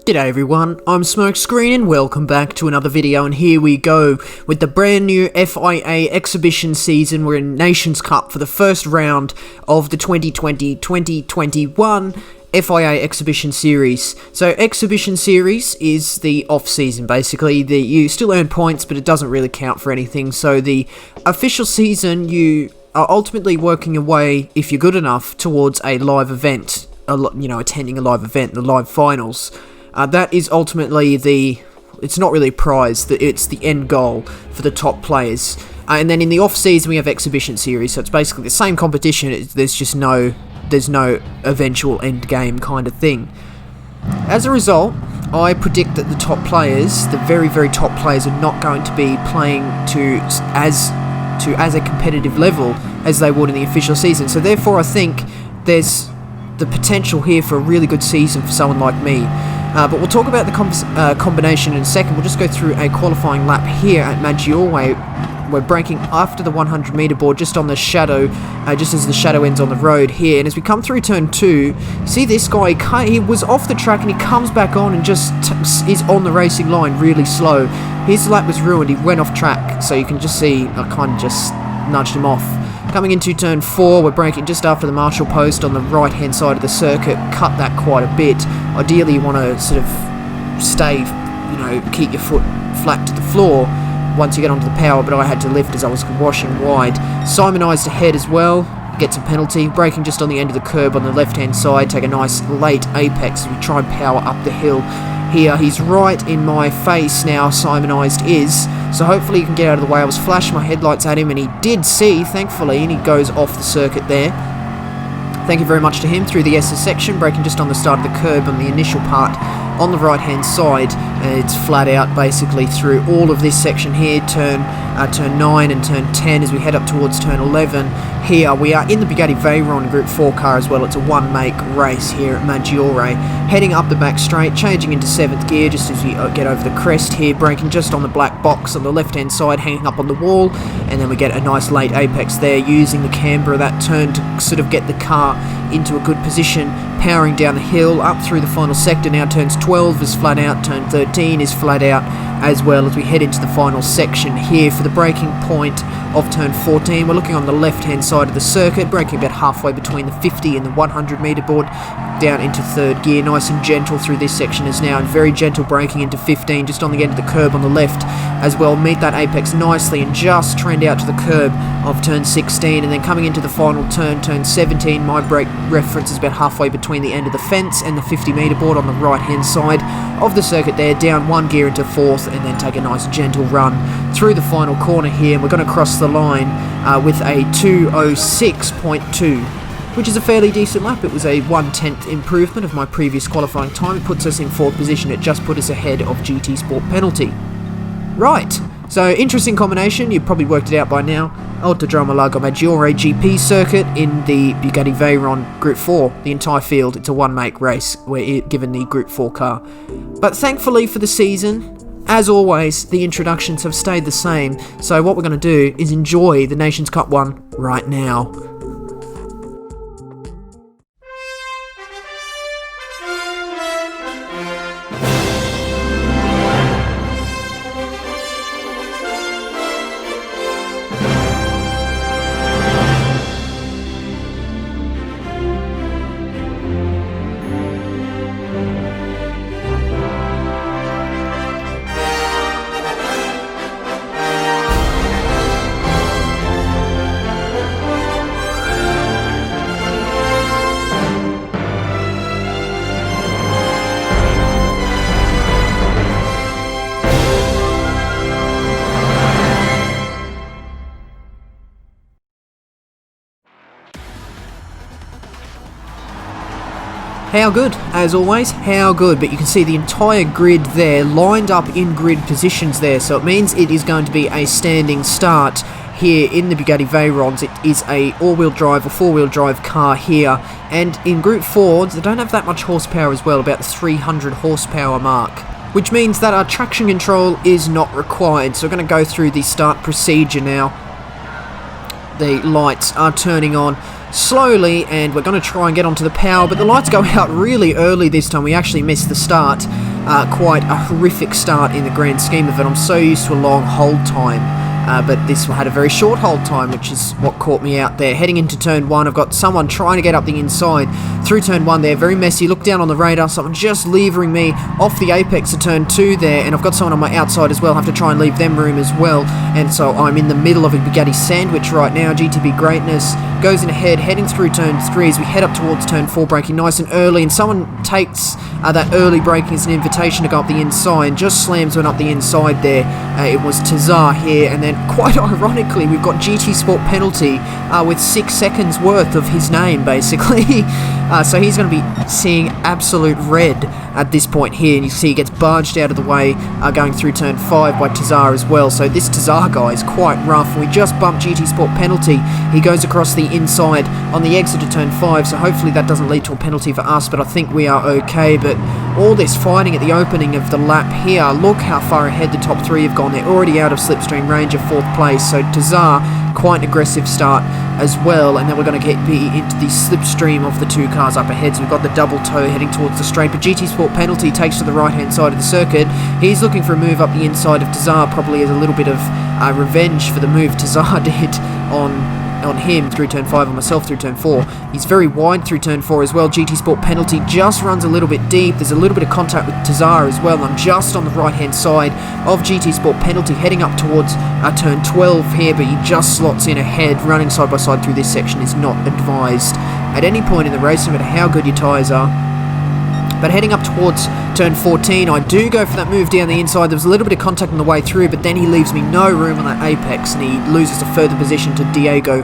G'day everyone, I'm Smokescreen and welcome back to another video, and here we go with the brand new FIA exhibition season. We're in Nations Cup for the first round of the 2020-2021 FIA exhibition series. So exhibition series is the off season basically. You still earn points but it doesn't really count for anything. So the official season, you are ultimately working your way, if you're good enough, towards a live event, attending a live event, the live finals. That is ultimately it's not really a prize, it's the end goal for the top players. And then in the off-season we have exhibition series, so it's basically the same competition, there's no eventual end game kind of thing. As a result, I predict that the top players, the very, very top players, are not going to be playing to as a competitive level as they would in the official season. So therefore I think there's the potential here for a really good season for someone like me. But we'll talk about the combination in a second. We'll just go through a qualifying lap here at Maggiore. We're braking after the 100 meter board, just on the shadow, just as the shadow ends on the road here. And as we come through turn 2, see this guy, he was off the track and he comes back on and just is on the racing line really slow. His lap was ruined, he went off track, so you can just see I kind of just nudged him off. Coming into turn 4, we're braking just after the marshal post on the right hand side of the circuit, cut that quite a bit. Ideally you want to sort of stay, keep your foot flat to the floor once you get onto the power, but I had to lift as I was washing wide. Simonised ahead as well, gets a penalty. Braking just on the end of the curb on the left hand side, take a nice late apex as we try and power up the hill here. He's right in my face now, Simonised is, so hopefully he can get out of the way. I was flashing my headlights at him and he did see, thankfully, and he goes off the circuit there. Thank you very much to him through the Acer section, braking just on the start of the curb on the initial part on the right hand side. It's flat out basically through all of this section here, turn 9 and turn 10 as we head up towards turn 11. Here we are in the Bugatti Veyron Gr.4 car as well. It's a one-make race here at Maggiore. Heading up the back straight, changing into 7th gear just as we get over the crest here, braking just on the black box on the left hand side, hanging up on the wall, and then we get a nice late apex there, using the camber of that turn to sort of get the car into a good position, powering down the hill up through the final sector. Now turns 12 is flat out, turn 13 is flat out as well as we head into the final section here for the braking point of turn 14. We're looking on the left hand side of the circuit, braking about halfway between the 50 and the 100 meter board, down into 3rd gear, nice and gentle through this section as now, and very gentle braking into 15 just on the end of the curb on the left as well. Meet that apex nicely and just trend out to the curb of turn 16, and then coming into the final turn 17, my brake reference is about halfway between the end of the fence and the 50 meter board on the right hand side of the circuit there, down 1 gear into 4th, and then take a nice gentle run through the final corner here. And we're going to cross the line with a 2:06.2, which is a fairly decent lap. It was a 1/10th improvement of my previous qualifying time. It puts us in 4th position. It just put us ahead of GT Sport Penalty. Right, so interesting combination, you've probably worked it out by now. Autodromo Lago Maggiore GP circuit in the Bugatti Veyron Gr.4. The entire field, it's a one-make race, we're given the Gr.4 car. But thankfully for the season, as always, the introductions have stayed the same, so what we're going to do is enjoy the Nations Cup one right now. How good, as always, how good, but you can see the entire grid there, lined up in grid positions there, so it means it is going to be a standing start here in the Bugatti Veyrons. It is a all-wheel drive or four-wheel drive car here, and in Group 4, they don't have that much horsepower as well, about the 300 horsepower mark, which means that our traction control is not required. So we're going to go through the start procedure now. The lights are turning on slowly and we're going to try and get onto the power, but the lights go out really early this time. We actually missed the start. quite a horrific start in the grand scheme of it. I'm so used to a long hold time. But this had a very short hold time, which is what caught me out there. Heading into turn 1, I've got someone trying to get up the inside through turn 1 there. Very messy. Look down on the radar. Someone just levering me off the apex of turn 2 there. And I've got someone on my outside as well. Have to try and leave them room as well. And so I'm in the middle of a Bugatti sandwich right now. GTB Greatness goes in ahead, heading through turn 3 as we head up towards turn 4, braking nice and early. And someone takes that early braking as an invitation to go up the inside and just slams one up the inside there. It was Tazar here, and then quite ironically we've got GT Sport penalty with 6 seconds worth of his name basically. So he's going to be seeing absolute red at this point here, and you see he gets barged out of the way going through turn 5 by Tazar as well. So this Tazar guy is quite rough. We just bumped GT Sport penalty. He goes across the inside on the exit of turn 5, so hopefully that doesn't lead to a penalty for us, but I think we are okay. But all this fighting at the opening of the lap here, look how far ahead the top 3 have gone. They're already out of slipstream range of 4th place, so Tazar, quite an aggressive start as well. And then we're going to be into the slipstream of the 2 cars up ahead. So we've got the double toe heading towards the straight, but GT Sport penalty takes to the right hand side of the circuit. He's looking for a move up the inside of Tazar, probably as a little bit of revenge for the move Tazar did on him through turn 5 and myself through turn 4. He's very wide through turn 4 as well. GT Sport penalty just runs a little bit deep. There's a little bit of contact with Tazar as well. I'm just on the right hand side of GT Sport penalty, heading up towards turn 12 here, but he just slots in ahead. Running side by side through this section is not advised at any point in the race, no matter how good your tyres are. But heading up towards turn 14, I do go for that move down the inside. There was a little bit of contact on the way through, but then he leaves me no room on that apex, and he loses a further position to Diego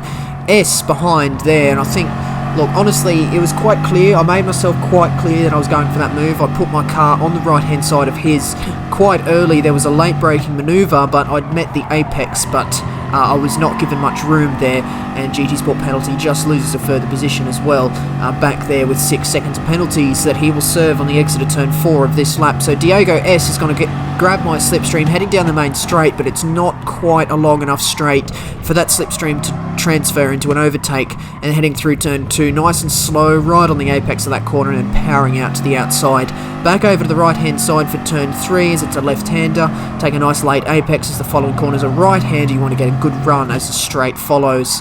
S behind there. And I think, look, honestly, it was quite clear. I made myself quite clear that I was going for that move. I put my car on the right-hand side of his quite early. There was a late braking manoeuvre, but I'd met the apex, but I was not given much room there, and GT Sport penalty just loses a further position as well, back there with 6 seconds of penalties that he will serve on the exit of turn 4 of this lap. So Diego S is going to grab my slipstream heading down the main straight, but it's not quite a long enough straight for that slipstream to transfer into an overtake, and heading through turn 2 nice and slow right on the apex of that corner, and then powering out to the outside. Back over to the right hand side for turn 3 as it's a left-hander. Take a nice late apex as the following corner is a right-hander. You want to get a good run as the straight follows.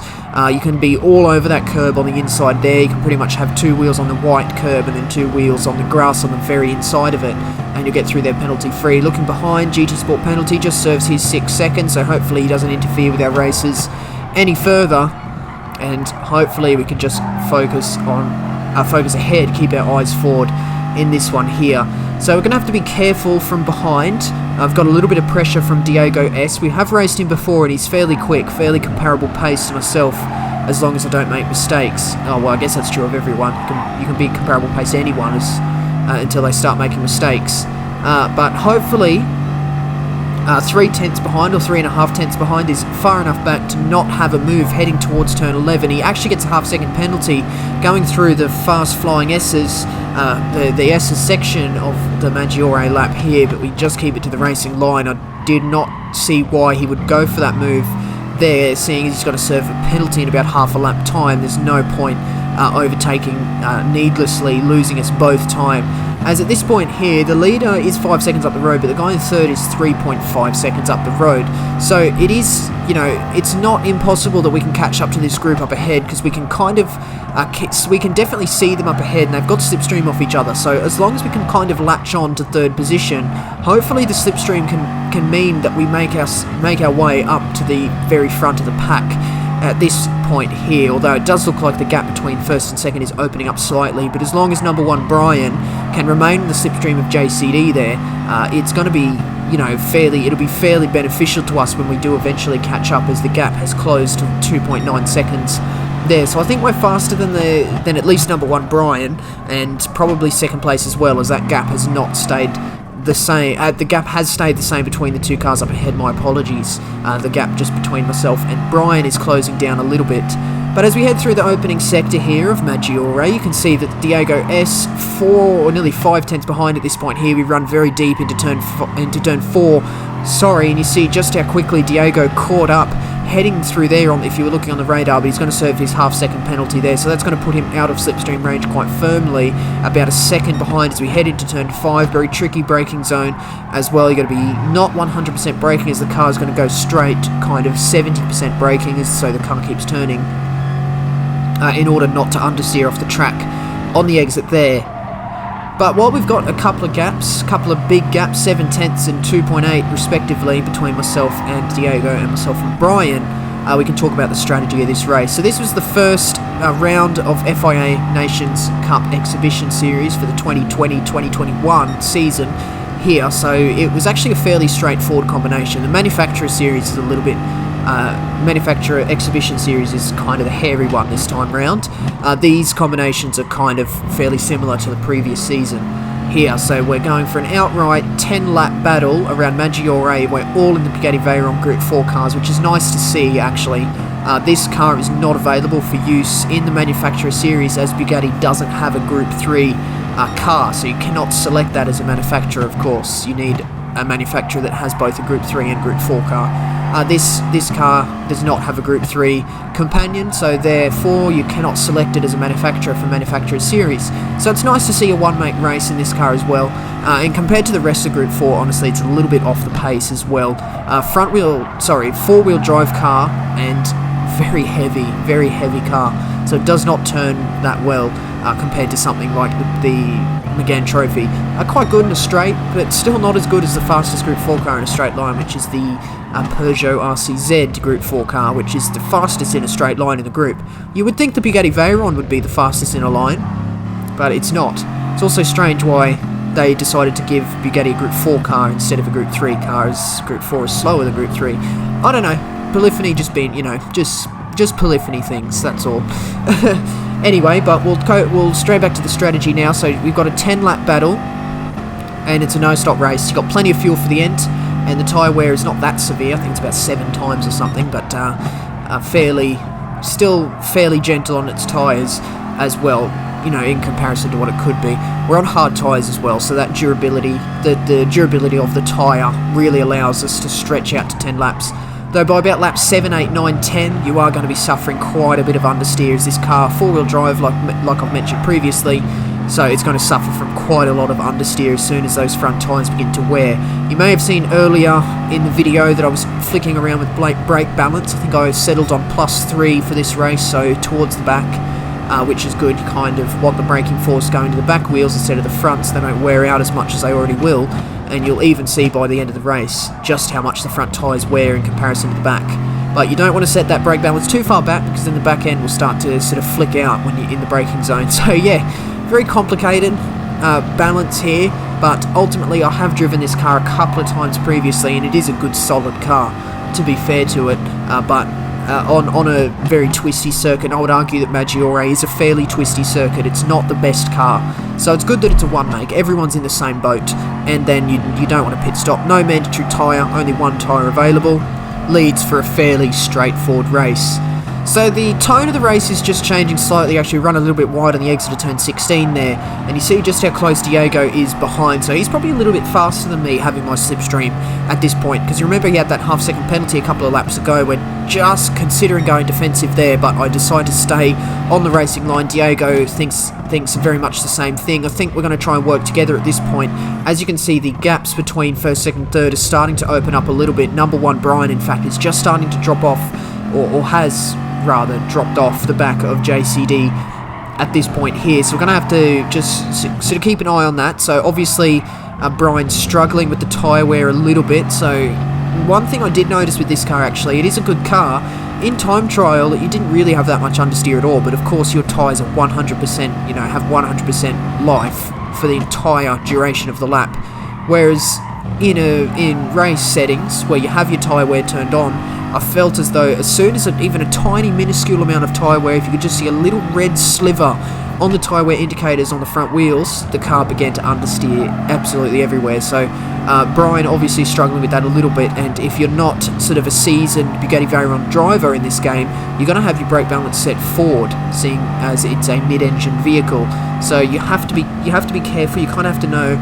You can be all over that curb on the inside there. You can pretty much have 2 wheels on the white curb and then 2 wheels on the grass on the very inside of it, and you'll get through there penalty free. Looking behind, GT Sport penalty just serves his 6 seconds, so hopefully he doesn't interfere with our races any further, and hopefully we can just focus ahead, keep our eyes forward in this one here. So we're going to have to be careful from behind. I've got a little bit of pressure from Diego S. We have raced him before, and he's fairly quick, fairly comparable pace to myself, as long as I don't make mistakes. Oh, well, I guess that's true of everyone. You can be comparable pace to anyone until they start making mistakes. But hopefully 3 tenths behind, or 3.5 tenths behind, is far enough back to not have a move heading towards turn 11. He actually gets a half-second penalty going through the fast-flying S's, the S's section of the Maggiore lap here, but we just keep it to the racing line. I did not see why he would go for that move there, seeing as he's got to serve a penalty in about half a lap time. There's no point overtaking needlessly, losing us both time. As at this point here, the leader is 5 seconds up the road, but the guy in third is 3.5 seconds up the road. So it is, it's not impossible that we can catch up to this group up ahead, because we can kind of, we can definitely see them up ahead, and they've got slipstream off each other. So as long as we can kind of latch on to third position, hopefully the slipstream can mean that we make our way up to the very front of the pack at this point here, although it does look like the gap between first and second is opening up slightly. But as long as number 1 Brian can remain in the slipstream of JCD there, it's going to be, it'll be fairly beneficial to us when we do eventually catch up, as the gap has closed to 2.9 seconds there. So I think we're faster than at least number 1 Brian, and probably second place as well, as that gap has not stayed the same. The gap has stayed the same between the 2 cars up ahead. My apologies. The gap just between myself and Brian is closing down a little bit. But as we head through the opening sector here of Maggiore, you can see that Diego S, 4 or nearly 5 tenths behind at this point here. We run very deep into turn 4. Sorry, and you see just how quickly Diego caught up heading through there if you were looking on the radar, but he's going to serve his half-second penalty there, so that's going to put him out of slipstream range quite firmly, about a second behind as we head into turn 5. Very tricky braking zone as well. You're going to be not 100% braking as the car is going to go straight, kind of 70% braking so the car keeps turning, in order not to understeer off the track on the exit there. But while we've got a couple of gaps, a couple of big gaps, 7 tenths and 2.8 respectively between myself and Diego and myself and Brian, we can talk about the strategy of this race. So this was the first round of FIA Nations Cup Exhibition Series for the 2020-2021 season here, so it was actually a fairly straightforward combination. The Manufacturer Series is a little bit... Manufacturer Exhibition Series is kind of the hairy one this time round. These combinations are kind of fairly similar to the previous season here, so we're going for an outright 10-lap battle around Maggiore. We're all in the Bugatti Veyron Gr.4 cars, which is nice to see actually. This car is not available for use in the Manufacturer Series as Bugatti doesn't have a Group 3 car, so you cannot select that as a manufacturer, of course. You need a manufacturer that has both a Group 3 and Group 4 car. This car does not have a Group 3 companion, so therefore you cannot select it as a manufacturer for Manufacturer Series. So it's nice to see a one-make race in this car as well. And compared to the rest of Group 4, honestly, it's a little bit off the pace as well. Four-wheel drive car and very heavy car. So it does not turn that well compared to something like the McGann Trophy. Quite good in a straight, but still not as good as the fastest Group 4 car in a straight line, which is the Peugeot RCZ Group 4 car, which is the fastest in a straight line in the group. You would think the Bugatti Veyron would be the fastest in a line, but it's not. It's also strange why they decided to give Bugatti a Group 4 car instead of a Group 3 car, as Group 4 is slower than Group 3. I don't know. Polyphony just being, just polyphony things, that's all. Anyway, but we'll stray back to the strategy now. So we've got a 10-lap battle, and it's a no-stop race. You've got plenty of fuel for the end, and the tyre wear is not that severe. I think it's about 7 times or something, but still fairly gentle on its tyres as well, in comparison to what it could be. We're on hard tyres as well, so that durability, the durability of the tyre really allows us to stretch out to 10 laps. Though by about laps 7, 8, 9, 10, you are going to be suffering quite a bit of understeer as this car, four-wheel drive, like I've mentioned previously, so it's going to suffer from quite a lot of understeer as soon as those front tyres begin to wear. You may have seen earlier in the video that I was flicking around with brake balance. I think I settled on +3 for this race, so towards the back, which is good. You kind of want the braking force going to the back wheels instead of the front, so they don't wear out as much as they already will. And you'll even see by the end of the race just how much the front tyres wear in comparison to the back. But you don't want to set that brake balance too far back, because then the back end will start to sort of flick out when you're in the braking zone. So yeah, very complicated balance here, but ultimately I have driven this car a couple of times previously, and it is a good solid car, to be fair to it, but on a very twisty circuit. I would argue that Maggiore is a fairly twisty circuit. It's not the best car, so it's good that it's a one-make. Everyone's in the same boat, and then you don't want to pit stop. No mandatory tyre, only one tyre available. Leads for a fairly straightforward race. So the tone of the race is just changing slightly. Actually, run a little bit wide on the exit of turn 16 there, and you see just how close Diego is behind. So he's probably a little bit faster than me, having my slipstream at this point, because you remember he had that half-second penalty a couple of laps ago. We're just considering going defensive there, but I decided to stay on the racing line. Diego thinks very much the same thing. I think we're going to try and work together at this point. As you can see, the gaps between first, second, third are starting to open up a little bit. Number 1, Brian, in fact, is just starting to drop off, or has rather dropped off the back of JCD at this point here, so we're going to have to just sort of keep an eye on that. So obviously Brian's struggling with the tyre wear a little bit. So one thing I did notice with this car, actually, it is a good car. In time trial, you didn't really have that much understeer at all, but of course your tyres are 100%, have 100% life for the entire duration of the lap, whereas in race settings where you have your tyre wear turned on, I felt as though as soon as even a tiny minuscule amount of tyre wear, if you could just see a little red sliver on the tyre wear indicators on the front wheels, the car began to understeer absolutely everywhere. So Brian obviously struggling with that a little bit, and if you're not sort of a seasoned Bugatti Veyron driver in this game, you're going to have your brake balance set forward, seeing as it's a mid-engine vehicle. So you have to be careful. You kind of have to know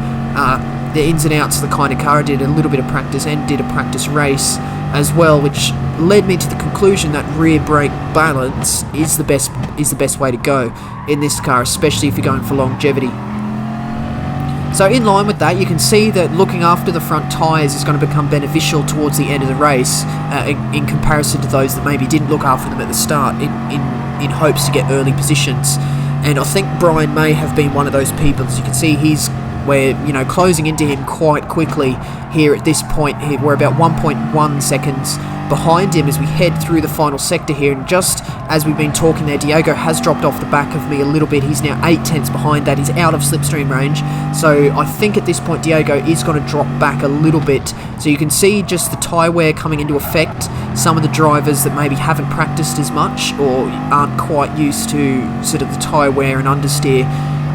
the ins and outs of the kind of car. I did a little bit of practice and did a practice race as well, which led me to the conclusion that rear brake balance is the best way to go in this car, especially if you're going for longevity. So in line with that, you can see that looking after the front tyres is going to become beneficial towards the end of the race in comparison to those that maybe didn't look after them at the start in hopes to get early positions. And I think Brian may have been one of those people. As you can see, we're closing into him quite quickly here at this point. We're about 1.1 seconds behind him as we head through the final sector here, and just as we've been talking there, Diego has dropped off the back of me a little bit. He's now 8 tenths behind that. He's out of slipstream range, so I think at this point Diego is going to drop back a little bit. So you can see just the tyre wear coming into effect. Some of the drivers that maybe haven't practiced as much or aren't quite used to sort of the tyre wear and understeer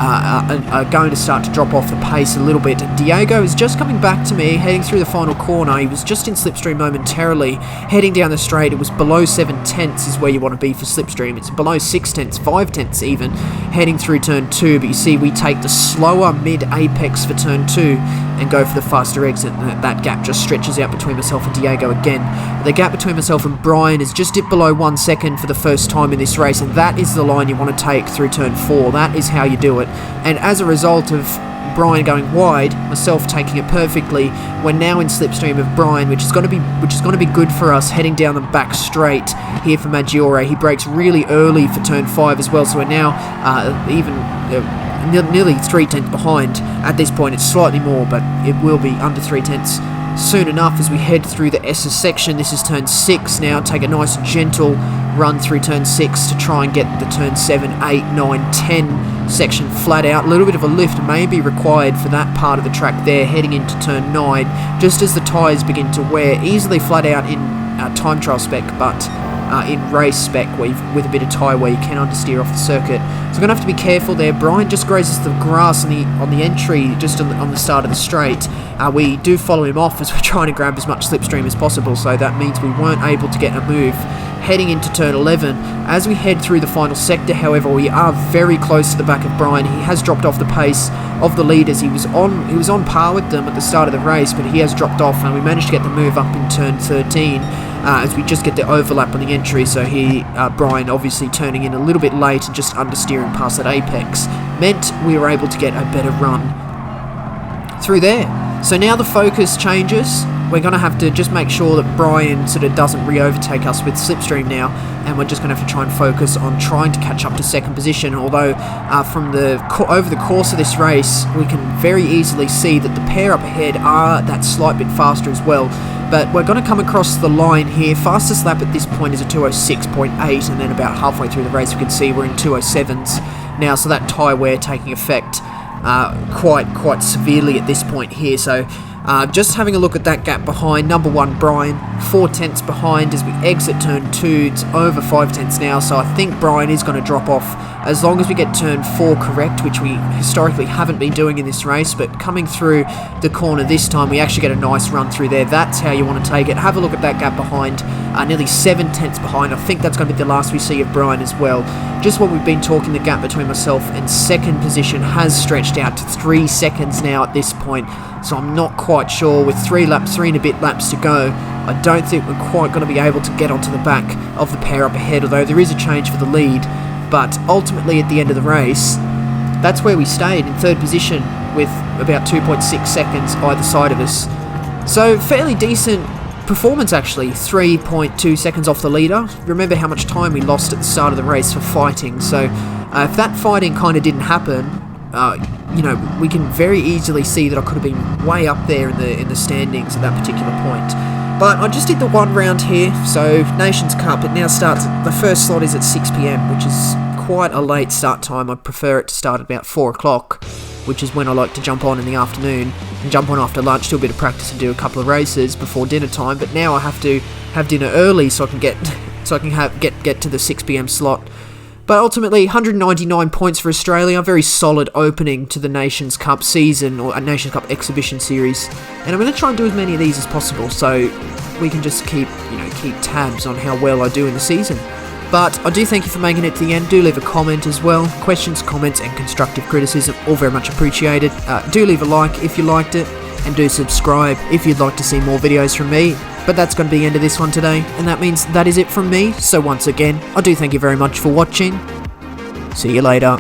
are going to start to drop off the pace a little bit. Diego is just coming back to me, heading through the final corner. He was just in slipstream momentarily. Heading down the straight, it was below 7 tenths is where you want to be for slipstream. It's below 6 tenths, 5 tenths even, heading through turn 2. But you see, we take the slower mid-apex for turn 2 and go for the faster exit. And that gap just stretches out between myself and Diego again. The gap between myself and Brian is just dipped below 1 second for the first time in this race, and that is the line you want to take through turn 4. That is how you do it. And as a result of Brian going wide, myself taking it perfectly, we're now in slipstream of Brian, which is going to be good for us heading down the back straight here for Maggiore. He brakes really early for turn 5 as well, so we're now nearly 3 tenths behind at this point. It's slightly more, but it will be under 3 tenths soon enough as we head through the Acer section. This is turn 6 now. Take a nice gentle run through turn 6 to try and get the turn 7, 8, 9, 10 section flat out. A little bit of a lift may be required for that part of the track there, heading into turn 9, just as the tyres begin to wear. Easily flat out in time trial spec, but in race spec with a bit of tyre wear you can understeer off the circuit. So we're going to have to be careful there. Brian just grazes the grass on the entry just on the start of the straight. We do follow him off as we're trying to grab as much slipstream as possible, so that means we weren't able to get a move heading into turn 11. As we head through the final sector, however, we are very close to the back of Brian. He has dropped off the pace of the leaders. He was on par with them at the start of the race, but he has dropped off, and we managed to get the move up in turn 13 as we just get the overlap on the entry. So Brian obviously turning in a little bit late and just understeering past that apex meant we were able to get a better run through there. So now the focus changes. We're going to have to just make sure that Brian sort of doesn't re-overtake us with slipstream now, and we're just going to have to try and focus on trying to catch up to second position. Although over the course of this race, we can very easily see that the pair up ahead are that slight bit faster as well. But we're going to come across the line here. Fastest lap at this point is a 206.8, and then about halfway through the race we can see we're in 207s now, so that tyre wear taking effect quite severely at this point here. So just having a look at that gap behind, number 1 Brian, 4 tenths behind as we exit turn 2. It's over 5 tenths now, so I think Brian is going to drop off as long as we get turn 4 correct, which we historically haven't been doing in this race. But coming through the corner this time, we actually get a nice run through there. That's how you want to take it. Have a look at that gap behind, nearly 7 tenths behind. I think that's going to be the last we see of Brian as well. Just what we've been talking, the gap between myself and second position has stretched out to 3 seconds now at this point. So I'm not quite sure, with 3 and a bit laps to go, I don't think we're quite going to be able to get onto the back of the pair up ahead, although there is a change for the lead. But ultimately at the end of the race, that's where we stayed, in third position with about 2.6 seconds either side of us. So fairly decent performance actually, 3.2 seconds off the leader. Remember how much time we lost at the start of the race for fighting, so if that fighting kind of didn't happen, we can very easily see that I could have been way up there in the standings at that particular point. But I just did the 1 round here, so Nations Cup, it now starts, the first slot is at 6 PM, which is quite a late start time. I prefer it to start at about 4 o'clock, which is when I like to jump on in the afternoon, and jump on after lunch, do a bit of practice and do a couple of races before dinner time. But now I have to have dinner early so I can get to the 6 PM slot. But ultimately, 199 points for Australia, a very solid opening to the Nations Cup season, or a Nations Cup exhibition series. And I'm going to try and do as many of these as possible, so we can just keep tabs on how well I do in the season. But I do thank you for making it to the end. Do leave a comment as well. Questions, comments, and constructive criticism, all very much appreciated. Do leave a like if you liked it. and do subscribe if you'd like to see more videos from me. But that's going to be the end of this one today, and that means that is it from me. So once again, I do thank you very much for watching. See you later.